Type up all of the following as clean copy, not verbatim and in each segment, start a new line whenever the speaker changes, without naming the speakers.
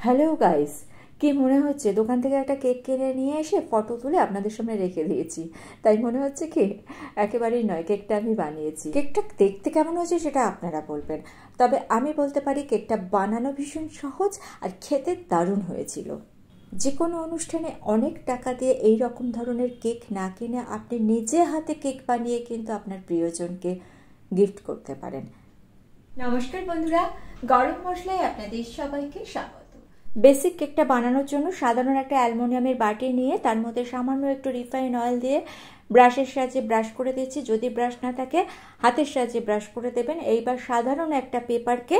Hello guys, কি মনে হচ্ছে দোকান থেকে একটা কেক কিনে নিয়ে এসে ফটো তুলে আপনাদের সামনে রেখে দিয়েছি, তাই মনে হচ্ছে কি? একেবারেই নয়, কেকটা আমি বানিয়েছি। কেকটা দেখতে কেমন হয়েছে সেটা আপনারা বলবেন, তবে আমি বলতে পারি কেকটা বানানো ভীষণ সহজ আর খেতে দারুণ হয়েছিল। যে কোনো অনুষ্ঠানে অনেক টাকা দিয়ে এই রকম ধরনের কেক না কিনে আপনি নিজে হাতে কেক বানিয়ে কিন্তু আপনার প্রিয়জনকে গিফট করতে পারেন। নমস্কার বন্ধুরা, গরম মশলায় আপনাদের সবাইকে স্বাগত। বেসিক কেকটা বানানোর জন্য সাধারণ একটা অ্যালুমিনিয়ামের বাটি নিয়ে তার মধ্যে সামান্য একটু রিফাইন অয়েল দিয়ে ব্রাশের সাহায্যে ব্রাশ করে দিচ্ছি। যদি ব্রাশ না থাকে হাতের সাহায্যে ব্রাশ করে দেবেন। এইবার সাধারণ একটা পেপারকে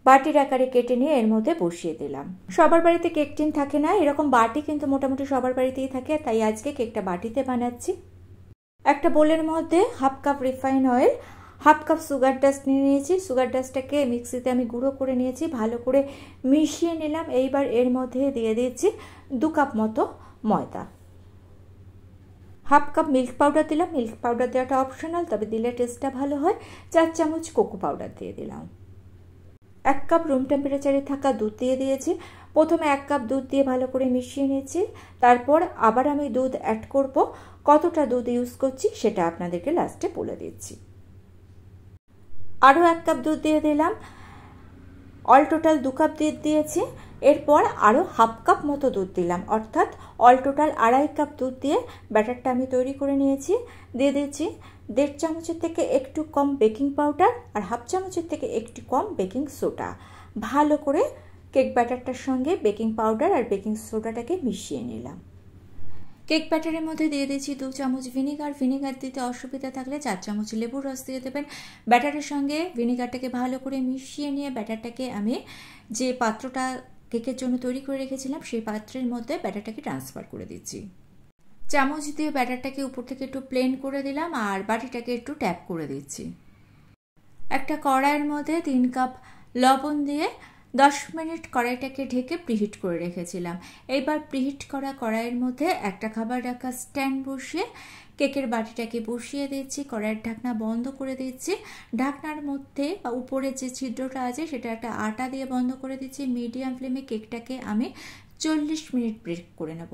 বাটির আকারে কেটে নিয়ে এর মধ্যে বসিয়ে দিলাম। সবার বাড়িতে কেক টিন থাকে না, এরকম বাটি কিন্তু মোটামুটি সবার বাড়িতেই থাকে, তাই আজকে কেকটা বাটিতে বানাচ্ছি। একটা বোলের মধ্যে half cup refine oil, half cup sugar dust নিয়ে নিয়েছি। সুগার ডাস্টটাকে মিক্সিতে আমি গুঁড়ো করে নিয়েছি, ভালো করে মিশিয়ে নিলাম। এইবার এর মধ্যে দিয়ে দিয়েছি 2 কাপ মতো ময়দা। হাফ কাপ মিল্ক পাউডার দিলাম। মিল্ক পাউডার দেওয়াটা অপশনাল, তবে দিলে টেস্টটা ভালো হয়। 4 চামচ কোকো পাউডার দিয়ে দিলাম। 1 কাপ রুম টেম্পারেচারে থাকা দুধ দিয়ে দিয়েছি। প্রথমে 1 কাপ দুধ দিয়ে ভালো করে মিশিয়ে নিয়েছি, তারপর আবার আমি দুধ অ্যাড করব। কতটা দুধ ইউজ করছি সেটা আপনাদেরকে লাস্টে বলে দিচ্ছি। আরও 1 কাপ দুধ দিয়ে দিলাম। অল টোটাল 2 কাপ দুধ দিয়েছি। এরপর আরও হাফ কাপ মতো দুধ দিলাম, অর্থাৎ অল টোটাল 2.5 কাপ দুধ দিয়ে ব্যাটারটা আমি তৈরি করে নিয়েছি। দিয়ে দিচ্ছি 1.5 চামচের থেকে একটু কম বেকিং পাউডার আর হাফ চামচের থেকে একটু কম বেকিং সোডা। ভালো করে কেক ব্যাটারটার সঙ্গে বেকিং পাউডার আর বেকিং সোডাটাকে মিশিয়ে নিলাম। কেক ব্যাটারের মধ্যে দিয়ে দিচ্ছি 2 চামচ ভিনিগার। ভিনিগার দিতে অসুবিধা থাকলে 4 চামচ লেবুর রস দিয়ে দেবেন। ব্যাটারের সঙ্গে ভিনিগারটাকে ভালো করে মিশিয়ে নিয়ে ব্যাটারটাকে আমি যে পাত্রটা কেকের জন্য তৈরি করে রেখেছিলাম সেই পাত্রের মধ্যে ব্যাটারটাকে ট্রান্সফার করে দিচ্ছি। চামচ দিয়ে ব্যাটারটাকে উপর থেকে একটু প্লেন করে দিলাম আর বাটিটাকে একটু ট্যাপ করে দিচ্ছি। একটা কড়াইয়ের মধ্যে 3 কাপ লবণ দিয়ে 10 মিনিট কড়াইটাকে ঢেকে প্রিহিট করে রেখেছিলাম। এইবার প্রিহিট করা কড়াইয়ের মধ্যে একটা খাবার রাখা স্ট্যান্ড বসিয়ে কেকের বাটিটাকে বসিয়ে দিচ্ছি। কড়াইয়ের ঢাকনা বন্ধ করে দিচ্ছি। ঢাকনার মধ্যে বা উপরে যে ছিদ্রটা আছে সেটা একটা আটা দিয়ে বন্ধ করে দিচ্ছি। মিডিয়াম ফ্লেমে কেকটাকে আমি 40 মিনিট বেক করে নেব।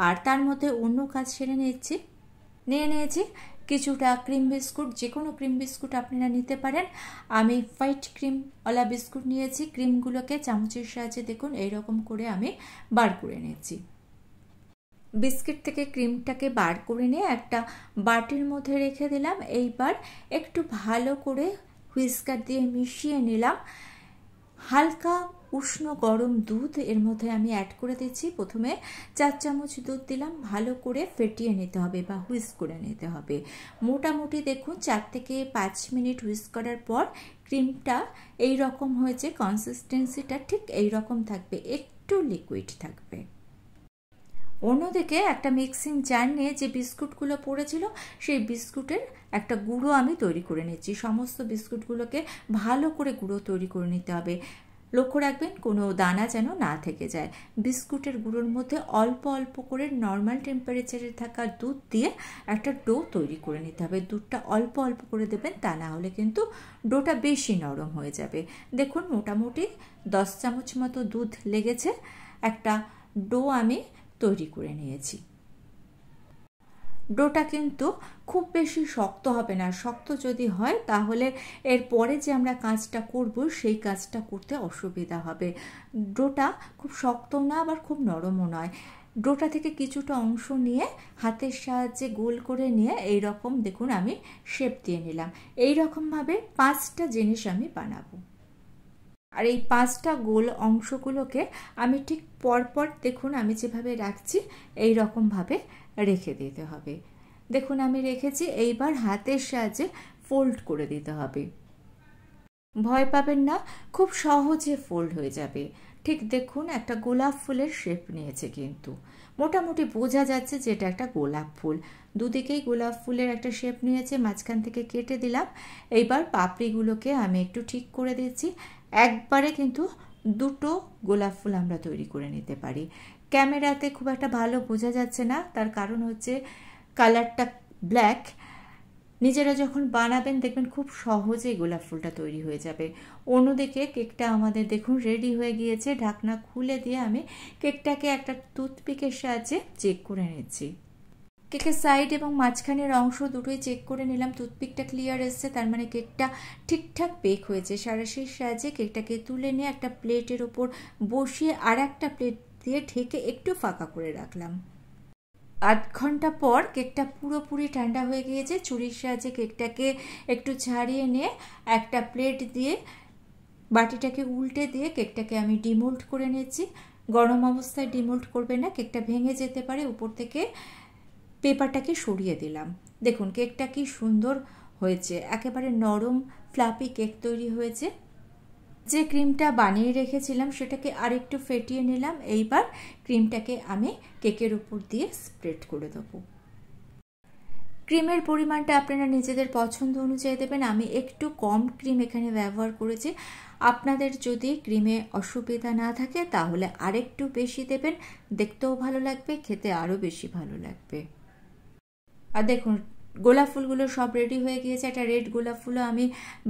আর তার মধ্যে অন্য কাজ সেরে নিয়েছি কিছুটা ক্রিম বিস্কুট। যে কোনো ক্রিম বিস্কুট আপনারা নিতে পারেন। আমি হোয়াইট ক্রিমওয়ালা বিস্কুট নিয়েছি। ক্রিমগুলোকে চামচের সাহায্যে দেখুন এইরকম করে আমি বার করে নিয়েছি। বিস্কিট থেকে ক্রিমটাকে বার করে নিয়ে একটা বাটির মধ্যে রেখে দিলাম। এইবার একটু ভালো করে হুইস্কার দিয়ে মিশিয়ে নিলাম। হালকা উষ্ণ গরম দুধ এর মধ্যে আমি অ্যাড করে দিচ্ছি। প্রথমে 4 চামচ দুধ দিলাম। ভালো করে ফেটিয়ে নিতে হবে বা হুইস্ক করে নিতে হবে। মোটামুটি দেখুন 4 থেকে 5 মিনিট হুইস্ক করার পর ক্রিমটা এই রকম হয়েছে। কনসিস্টেন্সিটা ঠিক এই রকম থাকবে, একটু লিকুইড থাকবে। অন্যদিকে একটা মিক্সিং জার নিয়ে যে বিস্কুটগুলো পড়েছিল সেই বিস্কুটের একটা গুঁড়ো আমি তৈরি করে নিচ্ছি। সমস্ত বিস্কুটগুলোকে ভালো করে গুঁড়ো তৈরি করে নিতে হবে। লক্ষ্য রাখবেন কোনো দানা যেন না থেকে যায়। বিস্কুটের গুঁড়োর মধ্যে অল্প অল্প করে নর্মাল টেম্পারেচারে থাকা দুধ দিয়ে একটা ডো তৈরি করে নিতে হবে। দুধটা অল্প অল্প করে দেবেন, তা না হলে কিন্তু ডোটা বেশি নরম হয়ে যাবে। দেখুন মোটামুটি 10 চামচ মতো দুধ লেগেছে। একটা ডো আমি তৈরি করে নিয়েছি। ডোটা কিন্তু খুব বেশি শক্ত হবে না। শক্ত যদি হয় তাহলে এর পরে যে আমরা কাজটা করব সেই কাজটা করতে অসুবিধা হবে। ডোটা খুব শক্ত না আবার খুব নরমও নয়। ডোটা থেকে কিছুটা অংশ নিয়ে হাতের সাহায্যে গোল করে নিয়ে এই রকম দেখুন আমি শেপ দিয়ে নিলাম। এই রকমভাবে 5টা জিনিস আমি বানাবো। আর এই 5টা গোল অংশগুলোকে আমি ঠিক পরপর দেখুন আমি যেভাবে রাখছি এই রকমভাবে রেখে দিতে হবে। দেখুন আমি রেখেছি। এইবার হাতের সাহায্যে ফোল্ড করে দিতে হবে। ভয় পাবেন না, খুব সহজে ফোল্ড হয়ে যাবে। ঠিক দেখুন একটা গোলাপ ফুলের শেপ নিয়েছে, কিন্তু মোটামুটি বোঝা যাচ্ছে যে এটা একটা গোলাপ ফুল। দুদিকেই গোলাপ ফুলের একটা শেপ নিয়েছে, মাঝখান থেকে কেটে দিলাম। এইবার পাপড়িগুলোকে আমি একটু ঠিক করে দিচ্ছি। একবারে কিন্তু 2টো গোলাপ ফুল আমরা তৈরি করে নিতে পারি। ক্যামেরাতে খুব একটা ভালো বোঝা যাচ্ছে না, তার কারণ হচ্ছে কালারটা ব্ল্যাক। নিজেরা যখন বানাবেন দেখবেন খুব সহজেই গোলাপ ফুলটা তৈরি হয়ে যাবে। অন্যদিকে কেকটা আমাদের দেখুন রেডি হয়ে গিয়েছে। ঢাকনা খুলে দিয়ে আমি কেকটাকে একটা টুথপিকের সাহায্যে চেক করে নিচ্ছি। কেকের সাইড এবং মাঝখানের অংশ দুটোই চেক করে নিলাম। টুথপিকটা ক্লিয়ার এসছে, তার মানে কেকটা ঠিকঠাক বেক হয়েছে। সাঁড়াশির সাহায্যে কেকটাকে তুলে নিয়ে একটা প্লেটের ওপর বসিয়ে আর একটা প্লেট দিয়ে ঢেকে একটু ফাঁকা করে রাখলাম। 8 ঘন্টা পর কেকটা পুরোপুরি ঠান্ডা হয়ে গিয়েছে। ছুরির সাহায্যে কেকটাকে একটু ছাড়িয়ে নিয়ে একটা প্লেট দিয়ে বাটিটাকে উল্টে দিয়ে কেকটাকে আমি ডিমোল্ড করে নিচ্ছি। গরম অবস্থায় ডিমোল্ড করবে না, কেকটা ভেঙে যেতে পারে। উপর থেকে পেপারটাকে সরিয়ে দিলাম। দেখুন কেকটা কি সুন্দর হয়েছে, একেবারে নরম ফ্লাফি কেক তৈরি হয়েছে। যে ক্রিমটা বানিয়ে রেখেছিলাম সেটাকে আরেকটু ফেটিয়ে নিলাম। এইবার ক্রিমটাকে আমি কেকের উপর দিয়ে স্প্রেড করে দেবো। ক্রিমের পরিমাণটা আপনারা নিজেদের পছন্দ অনুযায়ী দেবেন। আমি একটু কম ক্রিম এখানে ব্যবহার করেছি। আপনাদের যদি ক্রিমে অসুবিধা না থাকে তাহলে আরেকটু বেশি দেবেন, দেখতেও ভালো লাগবে, খেতে আরও বেশি ভালো লাগবে। আর দেখুন গোলাপ ফুলগুলো সব রেডি হয়ে গিয়েছে। একটা রেড গোলাপ ফুলও আমি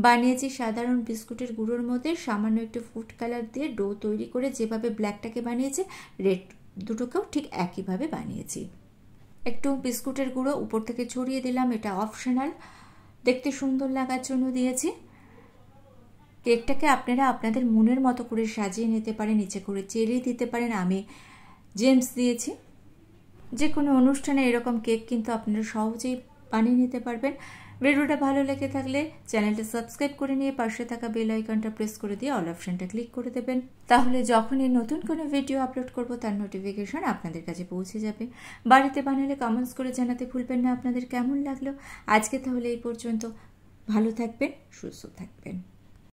বানিয়েছি সাধারণ বিস্কুটের গুঁড়োর মধ্যে সামান্য একটু ফুড কালার দিয়ে ডো তৈরি করে যেভাবে ব্ল্যাকটাকে বানিয়েছি রেড দুটোকেও ঠিক একইভাবে বানিয়েছি। একটু বিস্কুটের গুঁড়ো উপর থেকে ছড়িয়ে দিলাম, এটা অপশনাল, দেখতে সুন্দর লাগার জন্য দিয়েছি। কেকটাকে আপনারা আপনাদের মনের মতো করে সাজিয়ে নিতে পারেন, নিচে করে চেরি দিতে পারেন, আমি জেমস দিয়েছি। যে কোনো অনুষ্ঠানে এরকম কেক কিন্তু আপনারা সহজেই বানিয়ে নিতে পারবেন। ভিডিওটা ভালো লেগে থাকলে চ্যানেলটা সাবস্ক্রাইব করে নিয়ে পাশে থাকা বেল আইকনটা প্রেস করে দিয়ে অল অপশনটা ক্লিক করে দেবেন। তাহলে যখনই নতুন কোনো ভিডিও আপলোড করব তার নোটিফিকেশন আপনাদের কাছে পৌঁছে যাবে। বাড়িতে বানালে কমেন্টস করে জানাতে ভুলবেন না আপনাদের কেমন লাগলো। আজকে তাহলে এই পর্যন্ত, ভালো থাকবেন, সুস্থ থাকবেন।